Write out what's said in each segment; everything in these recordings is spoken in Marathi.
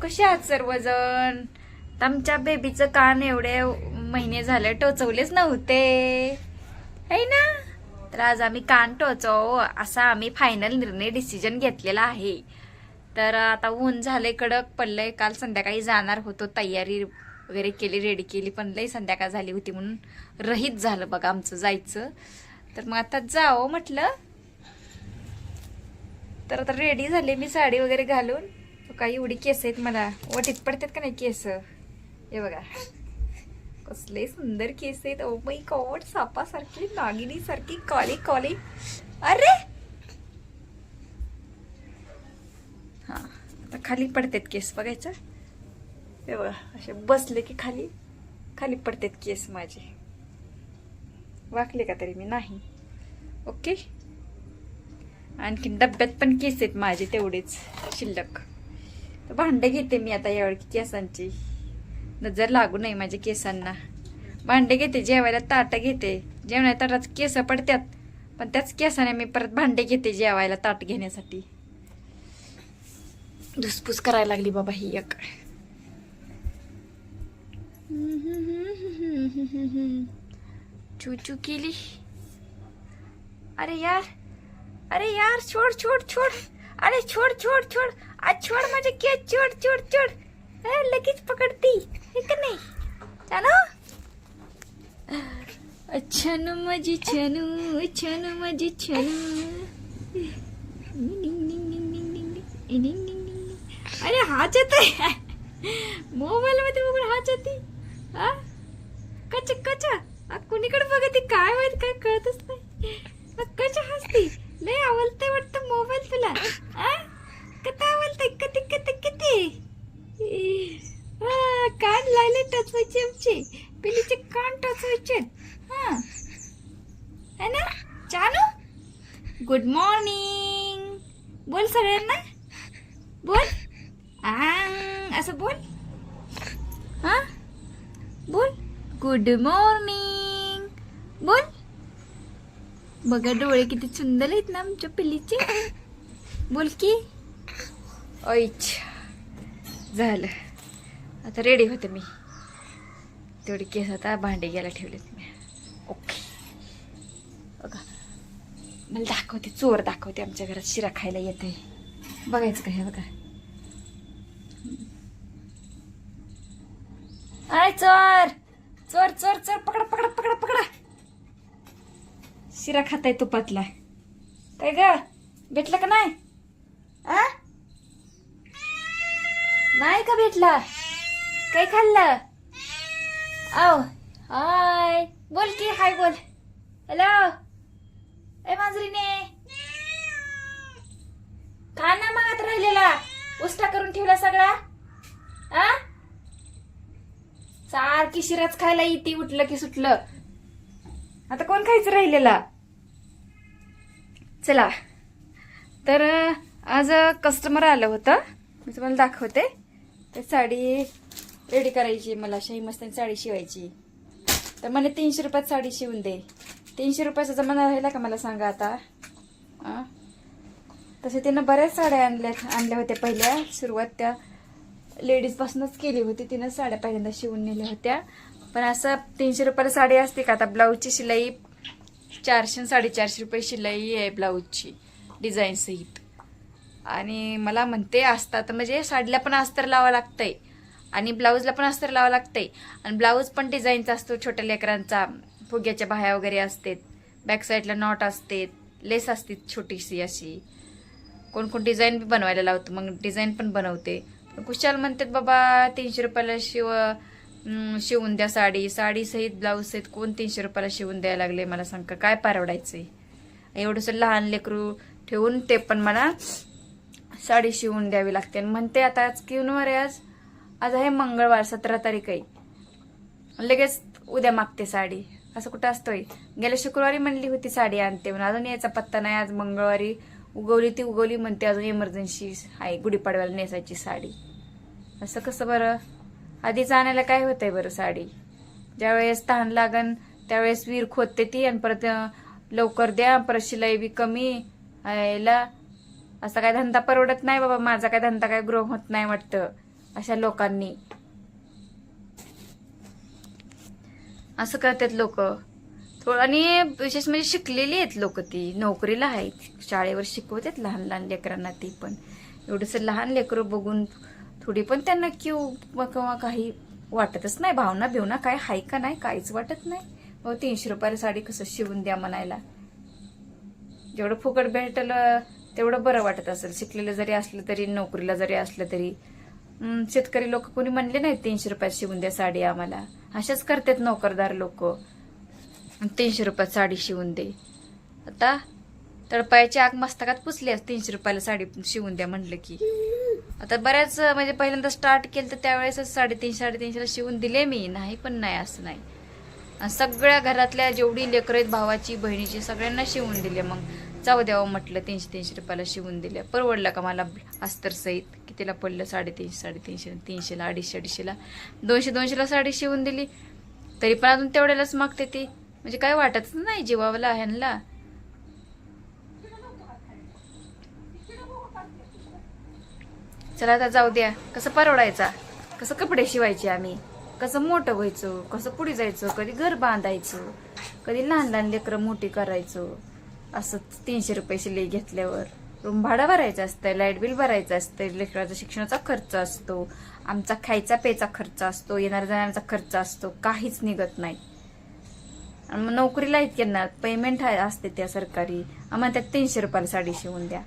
कसे आहात सर्वजण? आमच्या बेबीचं कान एवढे महिने झाले टोचवलेच नव्हते है ना. तर आज आम्ही कान टोचव असा आम्ही फायनल निर्णय डिसिजन घेतलेला आहे. तर आता ऊन झाले, कडक पडलंय. काल संध्याकाळी जाणार होतो, तयारी वगैरे केली, रेडी केली, पण लई संध्याकाळ झाली होती म्हणून रहित झालं बघा आमचं जायचं. तर मग आता जावं म्हटलं. तर आता रेडी झाले मी साडी वगैरे घालून. काही एवढी केस आहेत मला, वटीत पडतात का नाही केस. हे बघा कसले सुंदर केस आहेत. ओ माय गॉड, सापासारखी, नागिनी सारखी, काली काली. अरे हा, आता खाली पडतात केस बघायचं. हे बघा असे बसले की खाली खाली पडतात केस माझे. वाकले का तरी मी नाही. ओके. आणखी डब्यात पण केस आहेत माझे तेवढेच शिल्लक. भांडे घेते मी आता यावेळी केसांची, नजर लागू नये माझ्या केसांना. भांडे घेते, जेवायला ताट घेते. जेवणाच्या ताटात केस पडतात, पण त्याच केसाने मी परत भांडे घेते जेवायला ताट घेण्यासाठी. धुसफूस करायला लागली बाबा ही एक. चूचू केली. अरे यार, अरे यार, छोड़ छोड़ छोड़. अरे छोड़ छोड़ छोड़. आज छोड़ माझे केस, छोड़ छोड़ छोड़. लगेच पकडती हे का नाही. छानू, छानू माझी छानू, छानू माझी छानू. अरे हाच येते मोबाईल मध्ये बघून हाच येते. हा कच कच कुणीकडे बघते काय माहित, काय कळतच नाही. कच हसती, लय आवडते वाटतं मोबाईल तुला. कथा आवडते, कधी कधी किती कान लायले टचवायचे आमचे, पिलीचे कान टचवायचे. हा है ना. चालू, गुड मॉर्निंग बोल सगळ्यांना, बोल. असं बोल. हा बोल, गुड मॉर्निंग बोल. बघा डोळे किती सुंदर आहेत ना आमच्या पिल्लीचे. बोल की. ओइच झालं. आता रेडी होते मी. तेवढी केस आता भांडे घ्यायला ठेवलेत मी. ओके. बघा मला दाखवते, चोर दाखवते. आमच्या घरात शिरा खायला येते, बघायचं का. हे बघा, अरे चोर चोर चोर चोर, पकडा पकडा पकडा पकडा. शिरा खाताय तुपातला. काय ग, भेटला का नाही. नाही का भेटला. काय खाल्लं. आओ हाय बोल की, हाय बोल. हॅलो ए मांजरीने, खा ना मग. आता राहिलेला उष्टा करून ठेवला सगळा. सारखी शिराच खायला येते, उठलं की सुटलं. आता कोण खायचं राहिलेला. चला, तर आज कस्टमर आलं होतं, मी तुम्हाला दाखवते. तर साडी रेडी करायची मला, शाही मस्तानी साडी शिवायची. तर मला 300 रुपयात साडी शिवून दे. 300 रुपयाचा जमाना राहिला का मला सांगा आता. तसे तिनं बऱ्याच साड्या आणल्या होत्या पहिल्या. सुरुवात त्या लेडीज पासूनच केली होती. तिनं साड्या पहिल्यांदा शिवून नेल्या होत्या. पण असं 300 रुपयाला साडी असते का. आता ब्लाऊजची शिलाई 400 450 रुपये शिलाई आहे ब्लाऊजची, डिझाईन सहित. आणि मला म्हणते असतात, म्हणजे साडीला पण अस्तर लावावं लागतंय आणि ब्लाऊजला पण अस्तर लावावं लागतंय. आणि ब्लाऊज पण डिझाईनचा असतो, छोट्या लेकरांचा. फुग्याच्या बाह्या वगैरे असतात, बॅक साईडला नॉट असते, लेस असते छोटीशी अशी. कोण कोण डिझाईन बी बनवायला लावतं, मग डिझाईन पण बनवते. पण कुशाल म्हणतात बाबा 300 रुपयाला शिवून द्या साडी. साडी सहित ब्लाऊज सहित कोण 300 रुपयाला शिवून द्यायला लागले मला सांग. काय परवडायचंय एवढंसं लहान लेकरू ठेवून. ते पण मला साडी शिवून द्यावी लागते. आणि म्हणते आता आज किंवा रे, आज आहे मंगळवार 17 तारीख आहे, लगेच उद्या मागते साडी. असं कुठं असतोय. गेल्या शुक्रवारी म्हणली होती साडी आणते म्हणून, अजून याचा पत्ता नाही. आज मंगळवारी उगवली ती उगवली म्हणते. अजून इमर्जन्सी आहे, गुढीपाडव्याला नेसायची साडी. असं कसं बरं. आधीच आणायला काय होतंय बरं साडी. ज्यावेळेस तहान लागन त्यावेळेस वीर खोदते ती, आणि परत लवकर द्या, परत शिलाई बी कमी यायला. असा काय धंदा परवडत नाही बाबा माझा. काय धंदा काय ग्रो होत नाही वाटतं. अशा लोकांनी. असं करतात लोक थोडं. आणि विशेष म्हणजे शिकलेली आहेत लोक, ती नोकरीला आहेत, शाळेवर शिकवतात लहान लहान लेकरांना. ती पण एवढंसं लहान लेकरं बघून थोडी पण त्यांना किंवा काही वाटतच नाही, भावना बिवना काय हाय का नाही, काहीच वाटत नाही. 300 रुपयाला साडी कसं शिवून द्या म्हणायला. जेवढं फुकट भेटलं तेवढं बरं वाटत असेल. शिकलेलं जरी असलं तरी, नोकरीला जरी असलं तरी. शेतकरी लोक कोणी म्हणले नाही 300 रुपयात शिवून द्या साडी आम्हाला. अशाच करतात नोकरदार लोक, 300 रुपयात साडी शिवून दे. आता तळपायाची आग मस्तकात पुसली, 300 रुपयाला साडी शिवून द्या म्हणलं की. आता बऱ्याच म्हणजे पहिल्यांदा स्टार्ट केलं तर त्यावेळेसच 350-350ला शिवून दिले मी. नाही पण नाही असं नाही. आणि सगळ्या घरातल्या जेवढी लेकरं आहेत, भावाची बहिणीची, सगळ्यांना शिवून दिले. मग जाऊ द्यावं म्हटलं, 300-300 रुपयाला शिवून दिल्या. परवडलं का मला अस्तर सहित? कितीला पडलं? 350-350, 300ला, 250-250ला, 200-200ला साडी शिवून दिली. तरी पण अजून तेवढ्यालाच मागते ती. म्हणजे काय वाटतच नाही जीवाला ह्यांना. चला आता जाऊ द्या. कसं परवडायचा, कसं कपडे शिवायचे आम्ही, कसं मोठं व्हायचं, कसं पुढे जायचं, कधी घर बांधायचं, कधी लहान लहान लेकरं मोठी करायचं. असं 300 रुपये शिलाई घेतल्यावर रूम भाडं भरायचं असतं, लाईट बिल भरायचं असतं, लेकराचा शिक्षणाचा खर्च असतो, आमचा खायचा प्यायचा खर्च असतो, येणाऱ्या जाण्याचा खर्च असतो. काहीच निघत नाही. आणि मग नोकरीला इतक्यांना पेमेंट असते त्या सरकारी, आम्हाला त्यात 300 रुपयाला साडी शिवून द्या.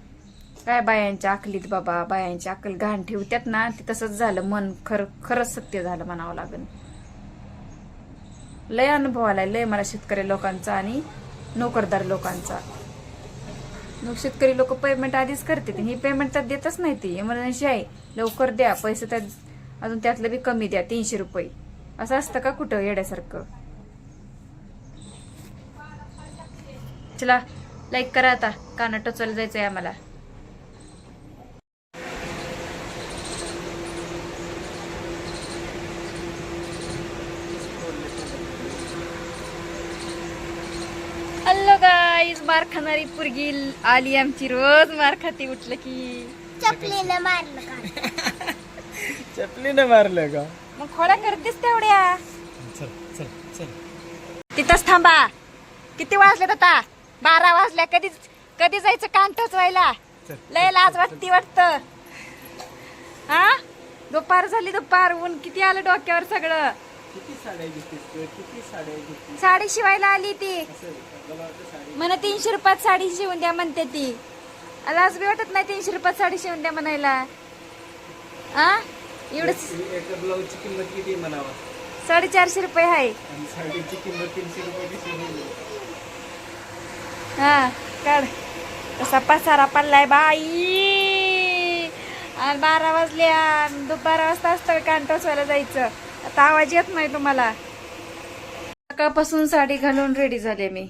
काय बायांच्या अकलीत बाबा, बायांची अक्कल घाण ठेवत्यात ना, ते तसंच झालं. मन खरंच सत्य झालं म्हणावं लागेल. लय अनुभव आलाय लय मला शेतकरी लोकांचा आणि नोकरदार लोकांचा. शेतकरी लोक पेमेंट आधीच करते, ही पेमेंट तर देतच नाही. ती इमर्जन्सी आहे, लवकर द्या पैसे, त्यात अजून त्यातलं बी कमी द्या, 300 रुपये. असं असतं का कुठं येड्यासारखं? चला लाईक करा आता, काना टोचायला जायचंय आम्हाला. हॅलो गाईज, मार खाणारी पुरगी आली आमची. रोज मार खाती उठलं की. चपलीनं मारलं का? चपलीनं मारलं का? मग खोड्या करतेस तेवढ्या. चल चल चल, तिथंच थांबा. किती वाजलेत आता? 12 वाजल्या. कधी जायचं कान टोचवायला? लय लाज वाटती वाटतं. हा, दुपार झाली. दुपार ऊन किती आलं डोक्यावर सगळं. किती साड्या घेतलीस? किती साड्या घेतलीस? साडी शिवायला आली ती. म्हणे 300 रुपयात साडी शिवून द्या म्हणते ती. लाज बी वाटत नाही 300 रुपयात साडी शिवून द्या म्हणायला. आ एवढंच. एका ब्लाऊजची किंमत किती म्हणावा? 450 रुपये आहे. आणि साडीची किंमत 300 रुपये कशी? हा काढ. कसा पसारा पडलाय बाई. आणि 12 वाजल्या. 12 वाजता असतं कान टोचवायला जायचं. आता आवाज येत नाही तुम्हाला. सकाळपासून साडी घालून रेडी झाले मी.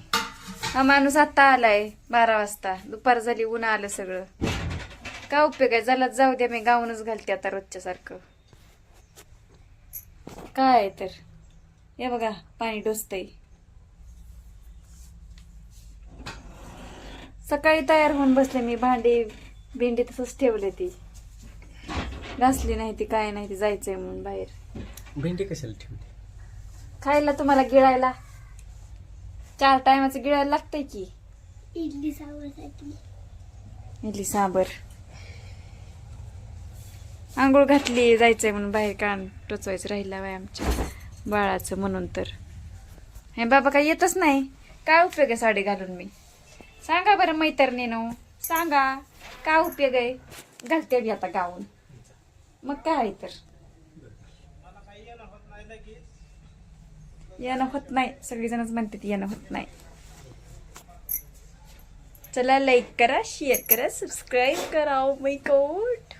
हा माणूस आता आलाय 12 वाजता. दुपार झाली, ऊन आलं सगळं. काय उपयोग आहे? झाला जाऊ द्या, मी गाऊनच घालते आता रोजच्या सारखं. काय तर हे बघा, पाणी डोसतंय. सकाळी तयार होऊन बसले मी. भांडी भेंडी तसंच ठेवले, ती घासली नाही, ती काय नाही, ती जायचंय म्हणून बाहेर. भेंडी कशाला ठेवली? खायला तुम्हाला गिळायला. 4 टायमाचं गिळायला लागतंय की. इडली सांबार. इडली सांबर. आंघोळ घातली, जायचंय म्हणून बाहेर. कान टोचवायचं राहिला बाय आमच्या बाळाचं म्हणून. तर हे बाबा काही येतच नाही. काय उपयोग आहे साडी घालून? मी सांगा बरं मैत्रिणीनो, सांगा काय उपयोग आहे? घालते बी आता गाऊन. मग काय तर येणं होत नाही. सगळीजणच म्हणतात येणं होत नाही. चला लाईक करा, शेअर करा, सबस्क्राईब करा. Oh my God.